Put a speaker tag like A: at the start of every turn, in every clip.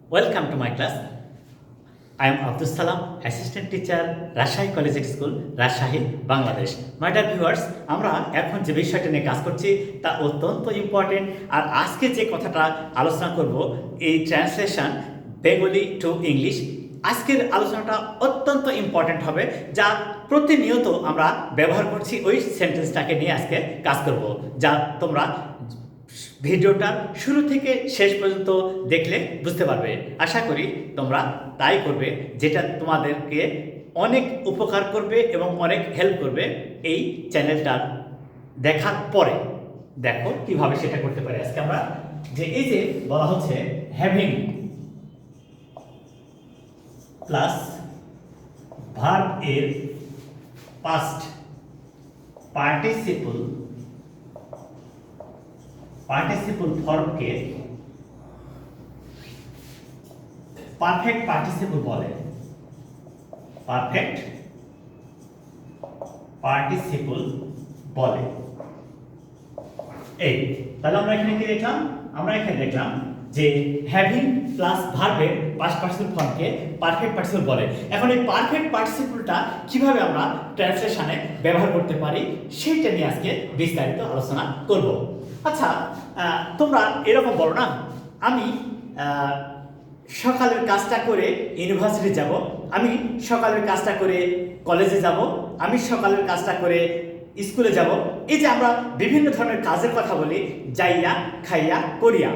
A: Welcome to my class. I am Abdus Salam, Assistant Teacher, Rajshahi Collegiate School, Rajshahi, Bangladesh. My dear viewers, আমরা এখন যে বিষয়টা নিয়ে কাজ করছি তা অত্যন্ত ইম্পর্টেন্ট। আর আজকে যে কথাটা আলোচনা করব এই ট্রান্সলেশন বেঙ্গলি টু ইংলিশ, আজকের আলোচনাটা অত্যন্ত ইম্পর্টেন্ট হবে, যা প্রতিনিয়ত আমরা ব্যবহার করছি। ওই সেন্টেন্সটাকে নিয়ে আজকে কাজ করব, যা তোমরা ভিডিওটা শুরু থেকে শেষ পর্যন্ত দেখলে বুঝতে পারবে। আশা করি তোমরা তাই করবে, যেটা তোমাদেরকে অনেক উপকার করবে এবং অনেক হেল্প করবে। এই চ্যানেলটা দেখার পরে দেখো কিভাবে সেটা করতে পারি। আজকে আমরা যে এই যে বলা হচ্ছে হ্যাভিং প্লাস ভার্ব এর পাস্ট পার্টিসিপল ফর্মকে পারফেক্ট পার্টিসিপল বলে। পারফেক্ট পার্টিসিপল বলে। এই তাহলে আমরা এখানে কি দেখলাম? আমরা এখানে দেখলাম যে হ্যাভিং প্লাস ভার্বের পাস্ট পার্টিসিপল ফর্মকে পারফেক্ট পার্টিসিপল বলে। এখন এই পারফেক্ট পার্টিসিপলটা কিভাবে আমরা ট্রান্সলেশনে ব্যবহার করতে পারি সেইটা নিয়ে আজকে বিস্তারিত আলোচনা করব। আচ্ছা, তোমরা এরকম বলো না, আমি সকালের কাজটা করে ইউনিভার্সিটি যাব, আমি সকালের কাজটা করে কলেজে যাব, আমি সকালের কাজটা করে স্কুলে যাব। এই যে আমরা বিভিন্ন ধরনের কাজের কথা বলি, যাইয়া, খাইয়া, করিয়া,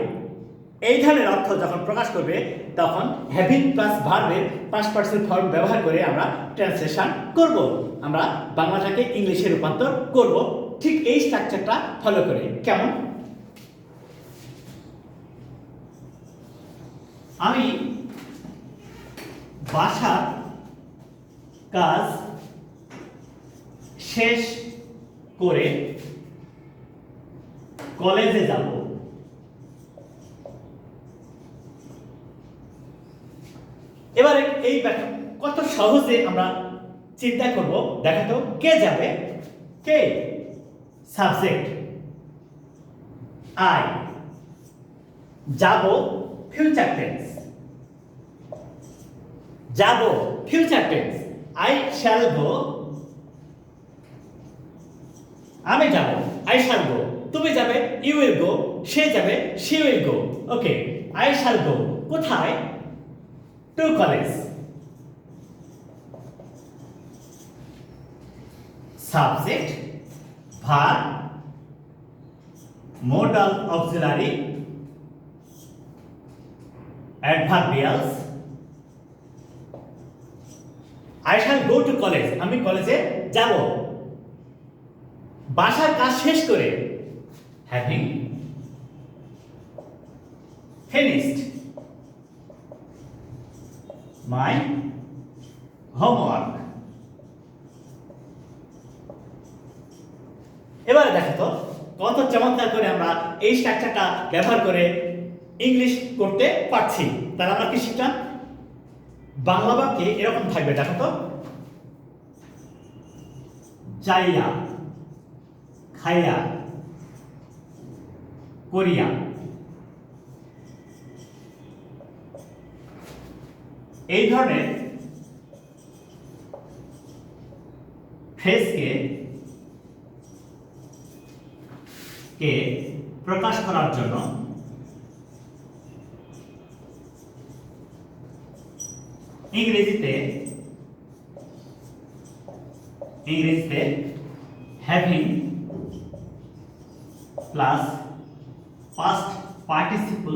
A: এই ধরনের অর্থ যখন প্রকাশ করবে তখন হ্যাভিং প্লাস ভার্বের পাস্ট পার্টিসিপল ফর্ম ব্যবহার করে আমরা ট্রান্সলেশন করব, আমরা বাংলাটাকে ইংলিশে রূপান্তর করব। ঠিক এই স্ট্রাকচারটা ফলো করে। কেমন? আমি বাসার কাজ শেষ করে কলেজে যাব। এবারে এই কত সহজে আমরা চিন্তা করব। দেখো তো, কে যাবে? কে? সাবজেক্ট আই, যাব ফিউচার টেন্স, যাব ফিউচার টেন্স, আই শ্যাল গো, আমি যাব, আই শ্যাল গো, তুমি যাবে, ইউ উইল গো, সে যাবে, she will go. Okay, I shall go কোথায়? To college. Subject, verb, modal auxiliary, adverbials, I shall go to college, আমি কলেজে যাব। বাসার কাজ শেষ করে, having finished my homework। এবারে দেখো তো কত চমৎকার করে আমরা এই স্ট্রাকচারটা ব্যবহার করে ইংলিশ করতে পারছি। তাহলে আমরা কি শিখলাম? বাংলা বাক্যে এরকম থাকবে, দেখো তো, যাইয়া, খাইয়া, করিয়া। এই ধরনের ফ্রেজকে প্রকাশ করার জন্য ইংরেজিতে having plus past participle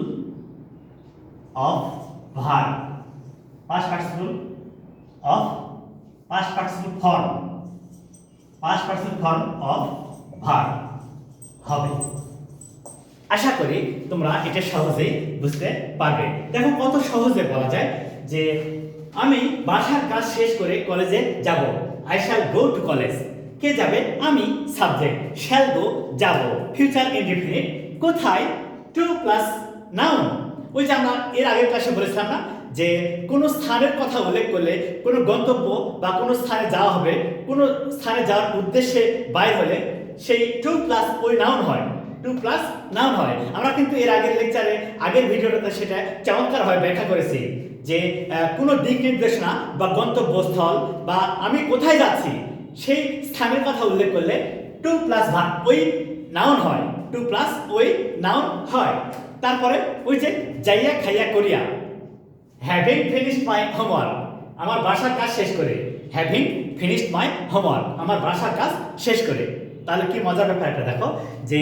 A: of verb, past participle of past participle form, past participle form of verb হবে। আশা করি তোমরা এটা সহজেই বুঝতে পারবে। দেখো কত সহজে বলা যায় যে আমি বাসার কাজ শেষ করে কলেজে যাব, I shall go to college. কে যাবে? আমি, সাবজেক্ট, শ্যাল গো যাব, ফিউচার ইনডিফিনিট, কোথায়? To plus noun. ওই যে আমরা এর আগের ক্লাসে বলেছিলাম না যে কোনো স্থানের কথা উল্লেখ করলে, কোনো গন্তব্য বা কোনো স্থানে যাওয়া হবে, কোনো স্থানে যাওয়ার উদ্দেশ্যে বাইর হলে সেই টু প্লাস ওই নাউন হয়। টু প্লাস নাউন হয়। আমরা কিন্তু এর আগের লেকচারে আগের ভিডিওটাতে সেটা চমৎকারভাবে ব্যাখ্যা করেছি যে কোনো দিক নির্দেশনা বা গন্তব্যস্থল বা আমি কোথায় যাচ্ছি সেই স্থানের কথা উল্লেখ করলে টু প্লাস ভার্ব ওই নাউন হয়, টু প্লাস ওই নাউন হয়। তারপরে ওই যে যাইয়া খাইয়া করিয়া, হ্যাভিং ফিনিশড মাই হোমওয়ার্ক, আমার বাসার কাজ শেষ করে, হ্যাভিং ফিনিশড মাই হোমওয়ার্ক, আমার বাসার কাজ শেষ করে। তাহলে কি মজার ব্যাপার একটা দেখো যে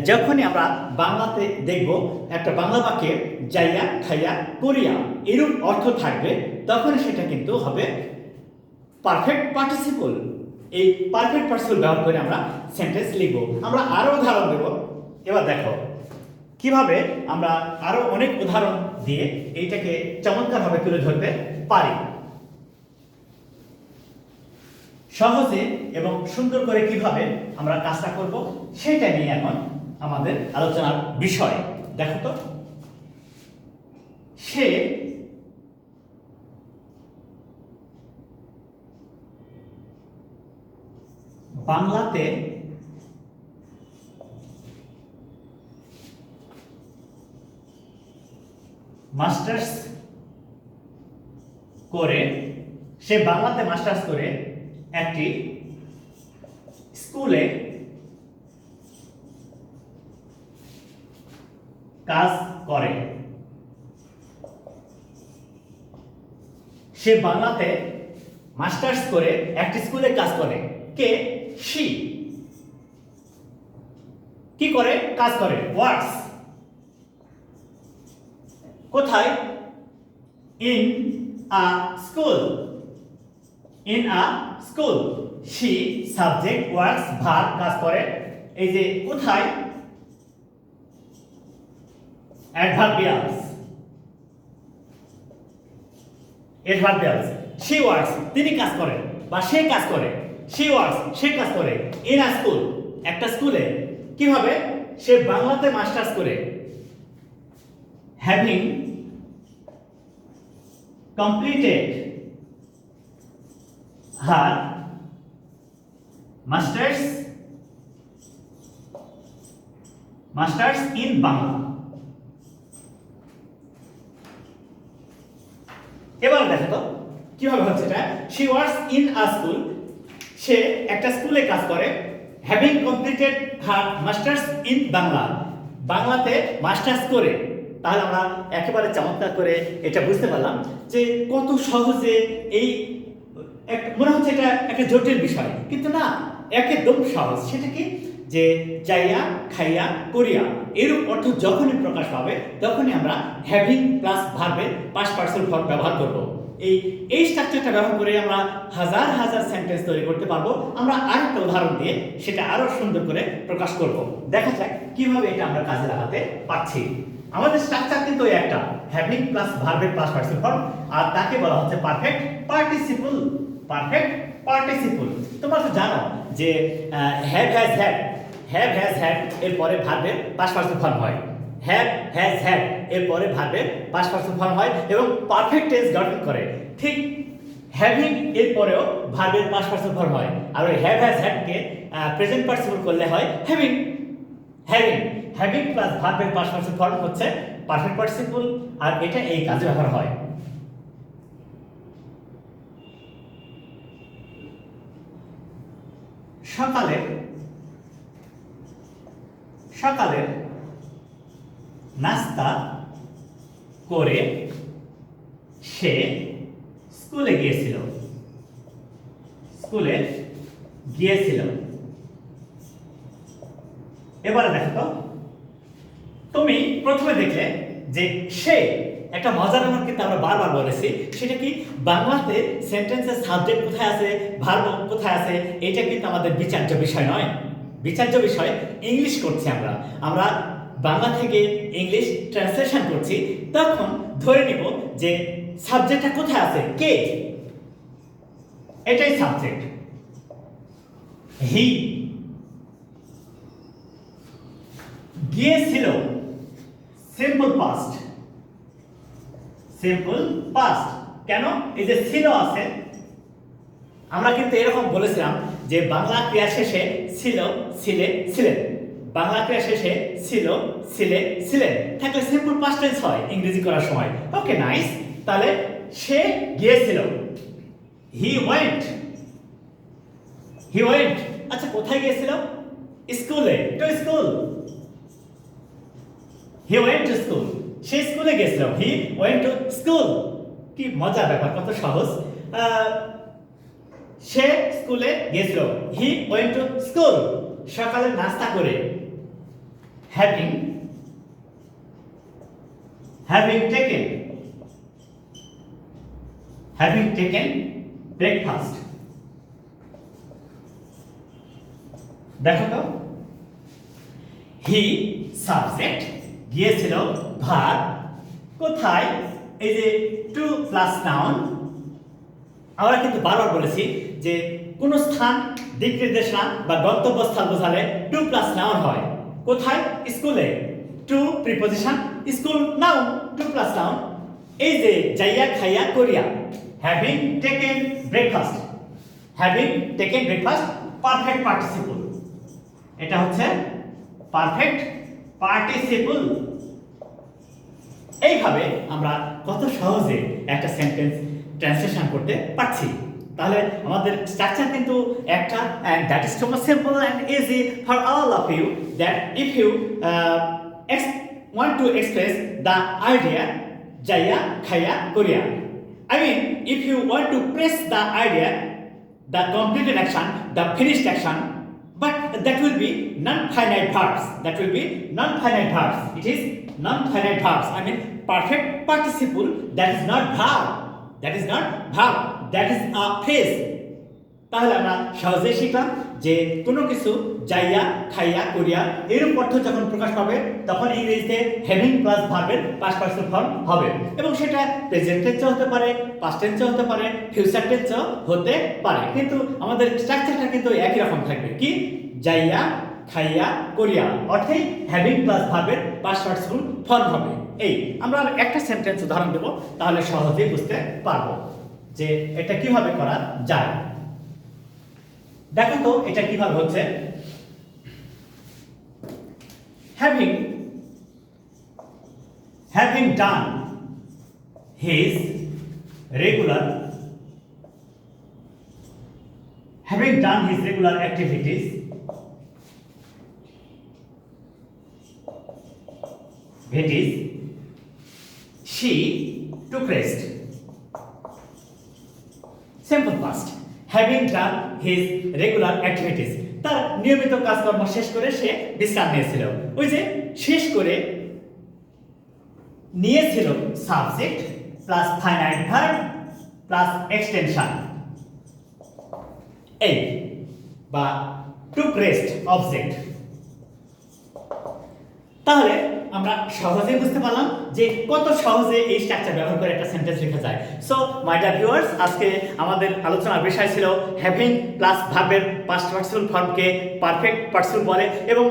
A: যখনই আমরা বাংলাতে দেখব একটা বাংলা বাক্যে যাইয়া খাইয়া করিয়া এরূপ অর্থ থাকবে, তখন সেটা কিন্তু হবে পারফেক্ট পার্টিসিপল। এই পারফেক্ট পার্টিসিপল ব্যবহার করে আমরা সেন্টেন্স লিখব। আমরা আরো উদাহরণ দেব। এবার দেখো কিভাবে আমরা আরো অনেক উদাহরণ দিয়ে এইটাকে চমৎকারভাবে তুলে ধরতে পারি। সহজে এবং সুন্দর করে কিভাবে আমরা কাজটা করব সেটা নিয়ে এখন আমাদের আলোচনার বিষয়। দেখো তো, সে বাংলাতে মাস্টার্স করে, সে বাংলাতে মাস্টার্স করে একটি স্কুলে কাজ করে। সে বাংলাতে মাস্টার্স করে একটি স্কুলে কাজ করে। কে? সি। কি করে? কাজ করে, ওয়ার্কস। কোথায়? In a school. In a school. C subject, works verb, কাজ করে। এই যে কোথায়, অ্যাডভার্বিয়ালস। অ্যাডভার্বিয়ালস। সি ওয়ার্কস, তিনি কাজ করেন বা সে কাজ করে। সি ওয়ার্কস, সে কাজ করে। ইন আ স্কুল, একটা স্কুলে। কিভাবে? সে বাংলাতে মাস্টার্স করে। Having completed her masters in Bangla। এবার দেখো তো কিভাবে হচ্ছে এটা। she works in a school, সে একটা স্কুলে কাজ করে। having completed her masters in Bangla, বাংলাতে মাস্টার্স করে। তাহলে আমরা একেবারে চমৎকার করে এটা বুঝতে পারলাম যে কত সহজে এই মনে হচ্ছে এটা একটা জটিল বিষয়, কিন্তু না, একদম সহজ। সেটা কি? যে যাইয়া খাইয়া করিয়া এরূপ অর্থ যখনই প্রকাশ পাবে তখনই আমরা হ্যাভিং প্লাস ভার্বের পাস্ট পার্সন ফর্ম ব্যবহার করব। এই স্ট্রাকচারটা ব্যবহার করে আমরা হাজার হাজার সেন্টেন্স তৈরি করতে পারবো। আমরা আরেকটা উদাহরণ দিয়ে সেটা আরো সুন্দর করে প্রকাশ করব। দেখা যাক কিভাবে এটা আমরা কাজে লাগাতে পারছি। আমাদের স্ট্রাকচার কিন্তু একটা, হ্যাভিং প্লাস ভার্বের পাস্ট পার্টিসিপল ফর্ম, আর তাকে বলা হচ্ছে পারফেক্ট পার্টিসিপল। Perfect participle. তোমরা তো জানো যে have has had, have has had এর পরে ভার্বের পাস্ট পার্টিসিপল ফর্ম হয়। হ্যাভ হ্যাজ হ্যাড এর পরে ভার্বের পাস্ট পার্টিসিপল ফর্ম হয় এবং পারফেক্ট টেন্স গঠন করে। ঠিক হ্যাভিং এর পরেও ভার্বের পাস্ট পার্টিসিপল ফর্ম হয়। আর ওই have has had K present participle করলে হয় হ্যাভিং। হ্যাভিং, হ্যাভিং প্লাস ভার্বের পাস্ট পার্টিসিপল ফর্ম হচ্ছে পারফেক্ট পার্টিসিপল, আর এটা এই কাজে ব্যবহার হয়। সকালে নাস্তা করে সে স্কুলে গিয়েছিল। এবারে দেখো তো, তুমি প্রথমে দেখলে যে সে, একটা মজার ব্যাপার কিন্তু আমরা বারবার বলেছি, সেটা কি? বাংলাতে সেন্টেন্সের সাবজেক্ট কোথায় আছে, ভার্ব কোথায় আছে, এটা কিন্তু আমাদের বিচার্য বিষয় নয়। বিচার্য বিষয় ইংলিশ করছি আমরা বাংলা থেকে ইংলিশ ট্রান্সলেশন করছি। তখন ধরে নিব যে সাবজেক্টটা কোথায় আছে, কে, এটাই সাবজেক্ট। হি গিয়েছিল, সিম্পল পাস্ট। কেন? এই যে ছিল আছে, আমরা কিন্তু এরকম বলেছিলাম যে বাংলা ক্রিয়া শেষে ছিল, ছিলে, ছিলেন। বাংলা ক্রিয়া শেষে ছিল, ছিলে, ছিলেন থাকলে সিম্পল পাস্ট টেন্স হয় ইংরেজি করার সময়। Okay nice. তাহলে সে গিয়েছিল, হি ওয়েন্ট, হি ওয়েন্ট। আচ্ছা কোথায় গিয়েছিল? স্কুলে, to school. He went to school, সে স্কুলে গিয়েছিল, হি ওয়েন্ট টু স্কুল। কি মজার ব্যাপার, কত সহজ। সে স্কুলে গিয়েছিল, হি ওয়েন্ট টু স্কুল। সকালে নাস্তা করে, having, having taken, having taken breakfast. দেখো তো, হি সাবজেক্ট, গিয়েছিল ভার্ব, কোথায়? এই যে টু প্লাস নাউন। আমরা কিন্তু বারবার বলেছি যে কোন স্থান, দিক নির্দেশনা বা গন্তব্যস্থল বোঝালে টু প্লাস নাউন হয়। কোথায়? স্কুলে। To preposition, school noun, to plus noun. এই যে যাইয়া খাইয়া করিয়া, having taken breakfast, having taken breakfast perfect participle. এটা হচ্ছে পারফেক্ট পার্টিসিপল। এইভাবে আমরা কত সহজে একটা সেন্টেন্স ট্রান্সলেশন করতে পারছি। তাহলে আমাদের স্ট্রাকচার কিন্তু একটা, and that is so much simple and easy for all of you, that if you want to express the idea jaya khaya korea, I mean if you want to press the idea, the completed action, the finished action, but that will be non-finite verbs, that will be non-finite verbs. It is non-finite verbs, I mean perfect participle, that is not verb, that is not verb, that is a phrase. তাহলে আমরা সহজেই শিখলাম যে কোনো কিছু যাইয়া খাইয়া করিয়া এরূপ অর্থ যখন প্রকাশ পাবে তখন ইংরেজিতে হ্যাভিং প্লাস ভার্বের পাস্ট পার্টিসিপল ফর্ম হবে, এবং সেটা প্রেজেন্ট টেন্সও হতে পারে, পাস্ট টেন্সও হতে পারে, ফিউচার টেন্সও হতে পারে। কিন্তু আমাদের স্ট্রাকচারটা কিন্তু একই রকম থাকবে, কি? যাইয়া খাইয়া করিয়া অর্থে হ্যাভিং প্লাস ভার্বের পাস্ট পার্টিসিপল ফর্ম হবে। এই আমরা একটা সেন্টেন্স উদাহরণ দেব, তাহলে সহজেই বুঝতে পারবো যে এটা কিভাবে করা যায়। দেখো তো এটা কিভাবে হচ্ছে। Having, having done his regular, having done his regular activities, she took rest. Simple past. Having done his regular activities. তার নিয়মিত কাজকর্ম শেষ করে সে বিশ্রাম নিয়েছিল। ওই যে শেষ করে নিয়েছিল subject plus finite verb plus extension, এই বা took rest অবজেক্ট। তাহলে আমরা সহজেই বুঝতে পারলাম যে কত সহজে এই স্ট্রাকচার ব্যবহার করে একটা সেন্টেন্স লেখা যায়। সো মাই ডিয়ার ভিউয়ার্স, আজকে আমাদের আলোচনার বিষয় ছিল হ্যাভিং প্লাস ভার্বের পাস্ট পার্টিসিপল ফর্মকে পারফেক্ট পার্টিসিপল বলে, এবং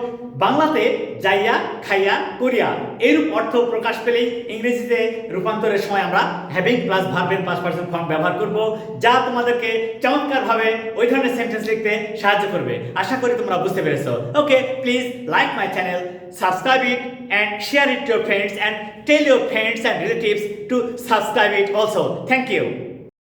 A: বাংলাতে যাইয়া খাইয়া করিয়া এরূপ অর্থ প্রকাশ পেলেই ইংরেজিতে রূপান্তরের সময় আমরা হ্যাভিং প্লাস ভার্বের পাস্ট পার্টিসিপল ফর্ম ব্যবহার করব, যা তোমাদেরকে চমৎকারভাবে ওই ধরনের সেন্টেন্স লিখতে সাহায্য করবে। আশা করি তোমরা বুঝতে পেরেছো। Okay, please like my channel, subscribe it and share it to your friends, and tell your friends and relatives to subscribe it also. Thank you.